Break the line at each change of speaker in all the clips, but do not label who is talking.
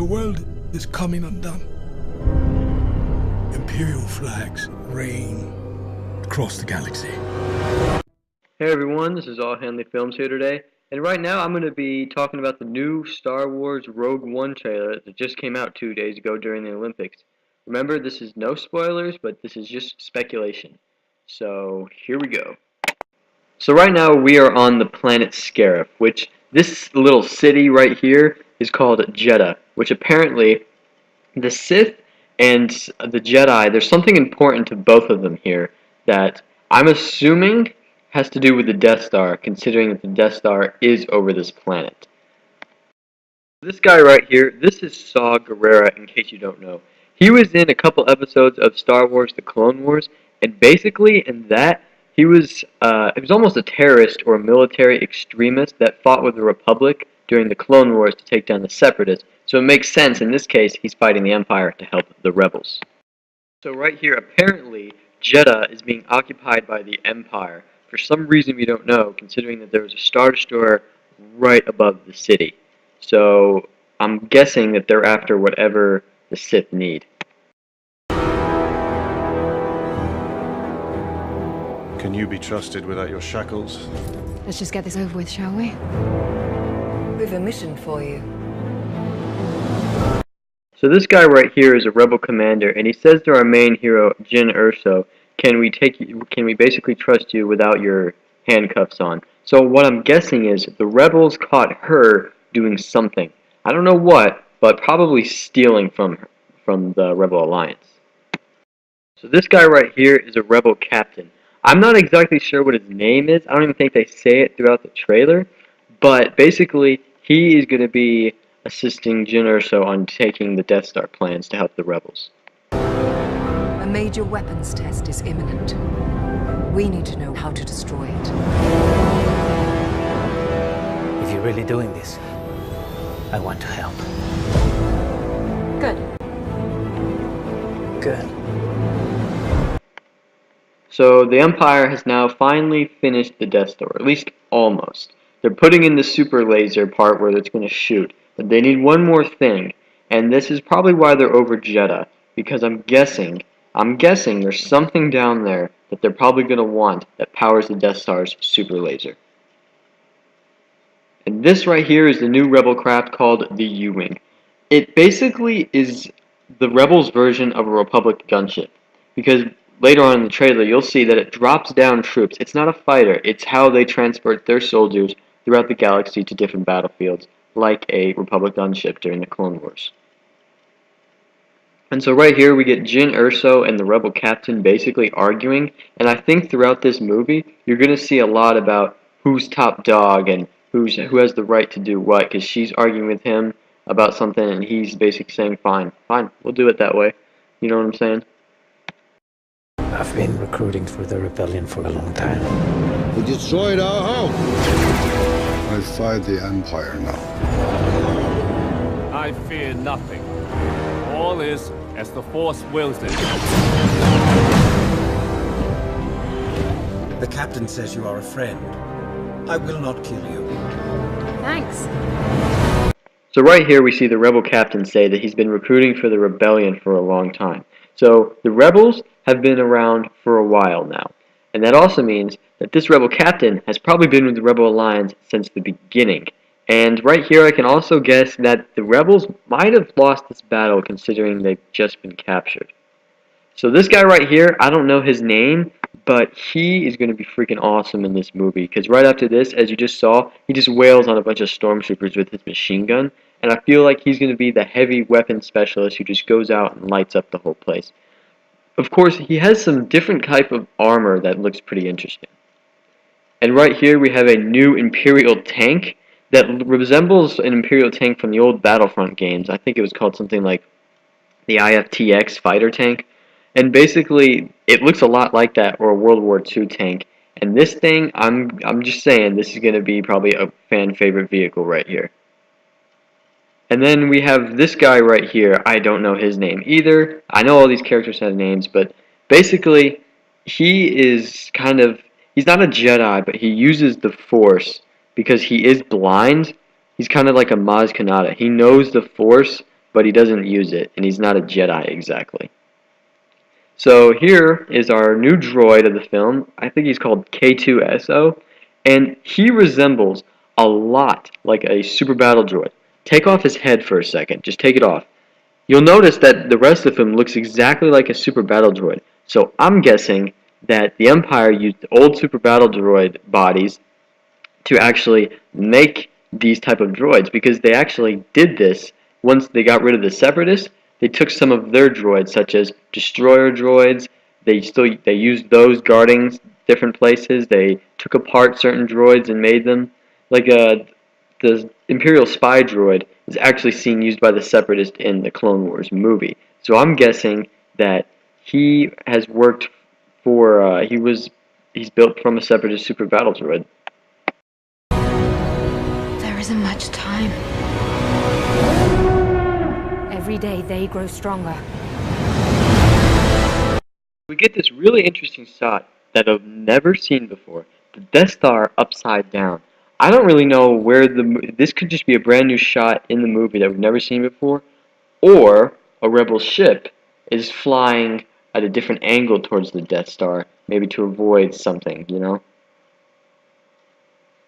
The world is coming undone. Imperial flags reign across the galaxy.
Hey everyone, this is All Hanley Films here today, and right now I'm going to be talking about the new Star Wars Rogue One trailer that just came out 2 days ago during the Olympics. Remember, this is no spoilers, but this is just speculation. So, here we go. So right now we are on the planet Scarif, which this little city right here is called Jeddah, which apparently the Sith and the Jedi, there's something important to both of them here that I'm assuming has to do with the Death Star, considering that the Death Star is over this planet. This guy right here, this is Saw Gerrera, in case you don't know. He was in a couple episodes of Star Wars The Clone Wars, and basically in that, he was almost a terrorist or a military extremist that fought with the Republic during the Clone Wars to take down the Separatists. So it makes sense, in this case, he's fighting the Empire to help the rebels. So right here, apparently, Jeddah is being occupied by the Empire. For some reason we don't know, considering that there was a Star Destroyer right above the city. So I'm guessing that they're after whatever the Sith need.
Can you be trusted without your shackles?
Let's just get this over with, shall we?
We've a mission for you.
So this guy right here is a rebel commander, and he says to our main hero, Jyn Erso, can we basically trust you without your handcuffs on? So what I'm guessing is the rebels caught her doing something. I don't know what, but probably stealing from the Rebel Alliance. So this guy right here is a rebel captain. I'm not exactly sure what his name is. I don't even think they say it throughout the trailer, but basically he is going to be assisting Jyn Erso on taking the Death Star plans to help the rebels.
A major weapons test is imminent. We need to know how to destroy it.
If you're really doing this, I want to help.
Good.
Good.
So the Empire has now finally finished the Death Star, or at least almost. They're putting in the super laser part where it's going to shoot, but they need one more thing, and this is probably why they're over Jeddah, because I'm guessing there's something down there that they're probably going to want that powers the Death Star's super laser. And this right here is the new rebel craft called the U-Wing. It basically is the Rebels' version of a Republic gunship, because later on in the trailer you'll see that it drops down troops. It's not a fighter, it's how they transport their soldiers throughout the galaxy to different battlefields, like a Republic gunship during the Clone Wars. And so right here we get Jyn Erso and the rebel captain basically arguing, and I think throughout this movie you're going to see a lot about who's top dog and who has the right to do what, because she's arguing with him about something and he's basically saying, fine, we'll do it that way. You know what I'm saying?
I've been recruiting for the rebellion for a long time.
We destroyed our home. I fight the Empire now.
I fear nothing. All is as the Force wills it.
The captain says you are a friend. I will not kill you.
Thanks.
So right here we see the rebel captain say that he's been recruiting for the rebellion for a long time. So the rebels have been around for a while now. And that also means that this rebel captain has probably been with the Rebel Alliance since the beginning. And right here I can also guess that the rebels might have lost this battle considering they've just been captured. So this guy right here, I don't know his name, but he is going to be freaking awesome in this movie. Because right after this, as you just saw, he just wails on a bunch of stormtroopers with his machine gun. And I feel like he's going to be the heavy weapons specialist who just goes out and lights up the whole place. Of course, he has some different type of armor that looks pretty interesting. And right here we have a new Imperial tank that resembles an Imperial tank from the old Battlefront games. I think it was called something like the IFTX fighter tank. And basically, it looks a lot like that, or a World War II tank. And this thing, I'm just saying, this is going to be probably a fan favorite vehicle right here. And then we have this guy right here. I don't know his name either. I know all these characters have names, but basically, he is kind of, he's not a Jedi, but he uses the Force because he is blind. He's kind of like a Maz Kanata. He knows the Force, but he doesn't use it, and he's not a Jedi exactly. So here is our new droid of the film. I think he's called K2SO, and he resembles a lot like a super battle droid. Take off his head for a second. Just take it off. You'll notice that the rest of him looks exactly like a super battle droid. So I'm guessing that the Empire used old super battle droid bodies to actually make these type of droids, because they actually did this once they got rid of the Separatists. They took some of their droids, such as destroyer droids. They used those guarding different places. They took apart certain droids and made them like the Imperial spy droid is actually seen used by the Separatists in the Clone Wars movie. So I'm guessing that he has worked for he's built from a Separatist super battle droid.
There isn't much time. Every day they grow stronger.
We get this really interesting shot that I've never seen before. The Death Star upside down. I don't really know where this could just be a brand new shot in the movie that we've never seen before, or a rebel ship is flying at a different angle towards the Death Star, maybe to avoid something, you know?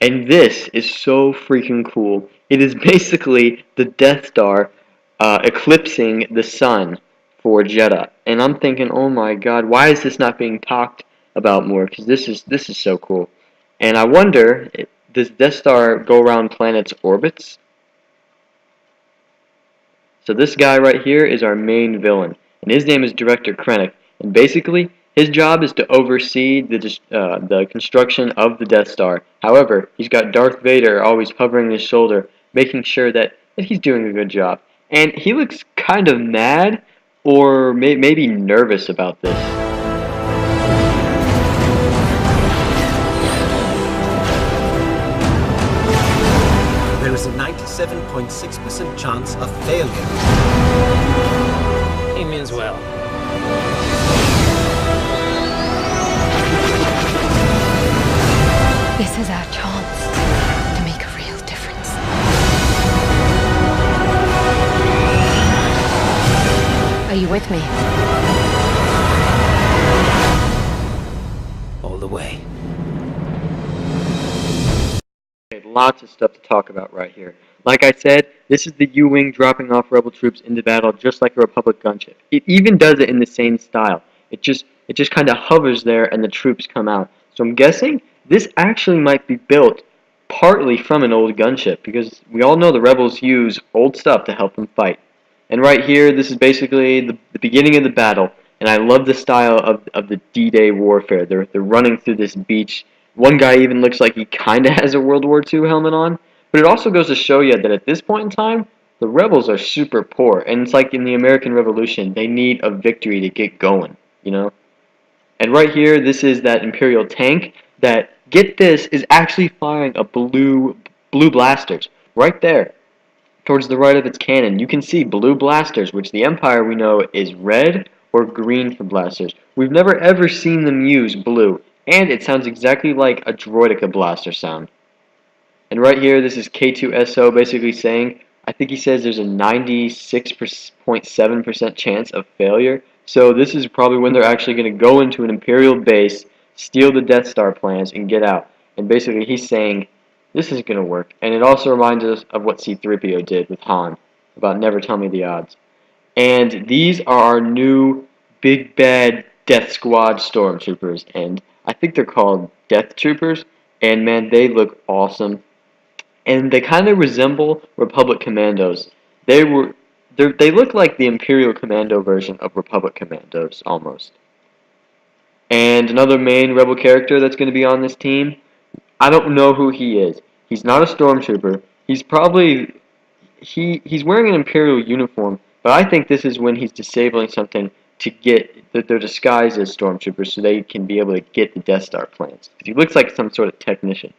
And this is so freaking cool. It is basically the Death Star eclipsing the sun for Jeddah. And I'm thinking, oh my god, why is this not being talked about more? Because this is so cool. And I wonder, does Death Star go around planets' orbits? So this guy right here is our main villain, and his name is Director Krennic. And basically, his job is to oversee the construction of the Death Star. However, he's got Darth Vader always hovering his shoulder, making sure that he's doing a good job. And he looks kind of mad, or maybe nervous about this.
There is a 97.6% chance of failure.
He means well.
This is our chance to make a real difference. Are you with me?
All the way.
Lots of stuff to talk about right here. Like I said, this is the U-Wing dropping off rebel troops into battle just like a Republic gunship. It even does it in the same style. It just kind of hovers there and the troops come out. So I'm guessing this actually might be built partly from an old gunship, because we all know the rebels use old stuff to help them fight. And right here, this is basically the beginning of the battle. And I love the style of the D-Day warfare. They're running through this beach. One guy even looks like he kind of has a World War II helmet on. But it also goes to show you that at this point in time, the rebels are super poor. And it's like in the American Revolution, they need a victory to get going, you know? And right here, this is that Imperial tank that, get this, is actually firing a blue blasters right there towards the right of its cannon. You can see blue blasters, which the Empire we know is red or green for blasters. We've never ever seen them use blue, and it sounds exactly like a droideka blaster sound. And right here, this is K2SO basically saying, I think he says there's a 96.7% chance of failure. So this is probably when they're actually going to go into an Imperial base, steal the Death Star plans, and get out. And basically he's saying, this isn't going to work. And it also reminds us of what C-3PO did with Han, about never tell me the odds. And these are our new big bad Death Squad stormtroopers. And I think they're called Death Troopers. And man, they look awesome. And they kind of resemble Republic Commandos. They look like the Imperial Commando version of Republic Commandos, almost. And another main Rebel character that's going to be on this team, I don't know who he is. He's not a stormtrooper. He's probably he's wearing an Imperial uniform, but I think this is when he's disabling something to get that they're disguised as stormtroopers so they can be able to get the Death Star plans. He looks like some sort of technician.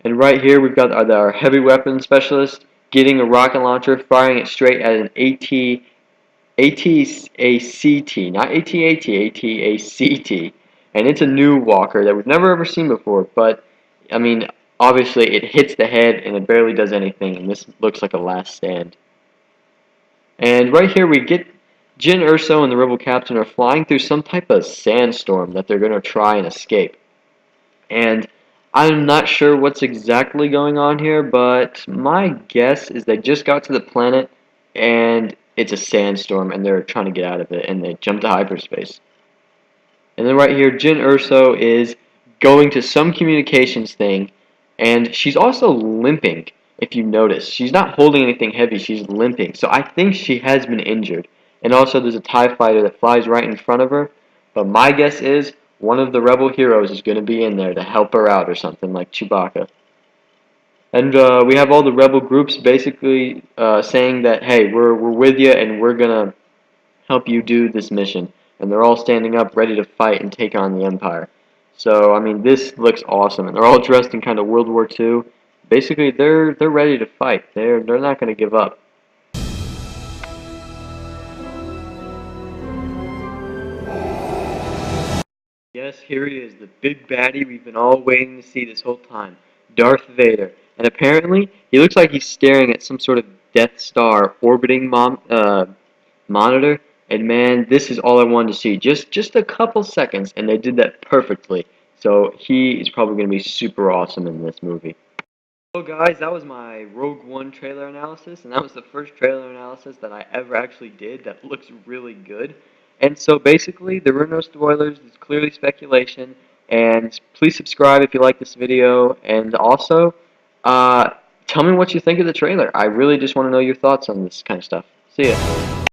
And right here we've got our heavy weapons specialist getting a rocket launcher, firing it straight at an AT-ACT, not AT-AT, AT-ACT. And it's a new walker that we've never ever seen before, but, I mean, obviously it hits the head and it barely does anything, and this looks like a last stand. And right here we get Jyn Erso and the rebel captain are flying through some type of sandstorm that they're going to try and escape. And I'm not sure what's exactly going on here, but my guess is they just got to the planet and it's a sandstorm and they're trying to get out of it and they jump to hyperspace. And then right here, Jyn Erso is going to some communications thing, and she's also limping, if you notice. She's not holding anything heavy, she's limping. So I think she has been injured. And also there's a TIE fighter that flies right in front of her. But my guess is one of the rebel heroes is going to be in there to help her out or something, like Chewbacca. And we have all the rebel groups basically saying that, hey, we're with you and we're going to help you do this mission. And they're all standing up ready to fight and take on the Empire. So, I mean, this looks awesome. And they're all dressed in kind of World War II. Basically, they're ready to fight. They're not going to give up. Yes, here he is, the big baddie we've been all waiting to see this whole time. Darth Vader. And apparently, he looks like he's staring at some sort of Death Star orbiting monitor. And man, this is all I wanted to see. Just a couple seconds, and they did that perfectly. So he is probably going to be super awesome in this movie. So guys, that was my Rogue One trailer analysis, and that was the first trailer analysis that I ever actually did that looks really good. And so basically, there were no spoilers, it's clearly speculation, and please subscribe if you like this video, and also, tell me what you think of the trailer. I really just want to know your thoughts on this kind of stuff. See ya.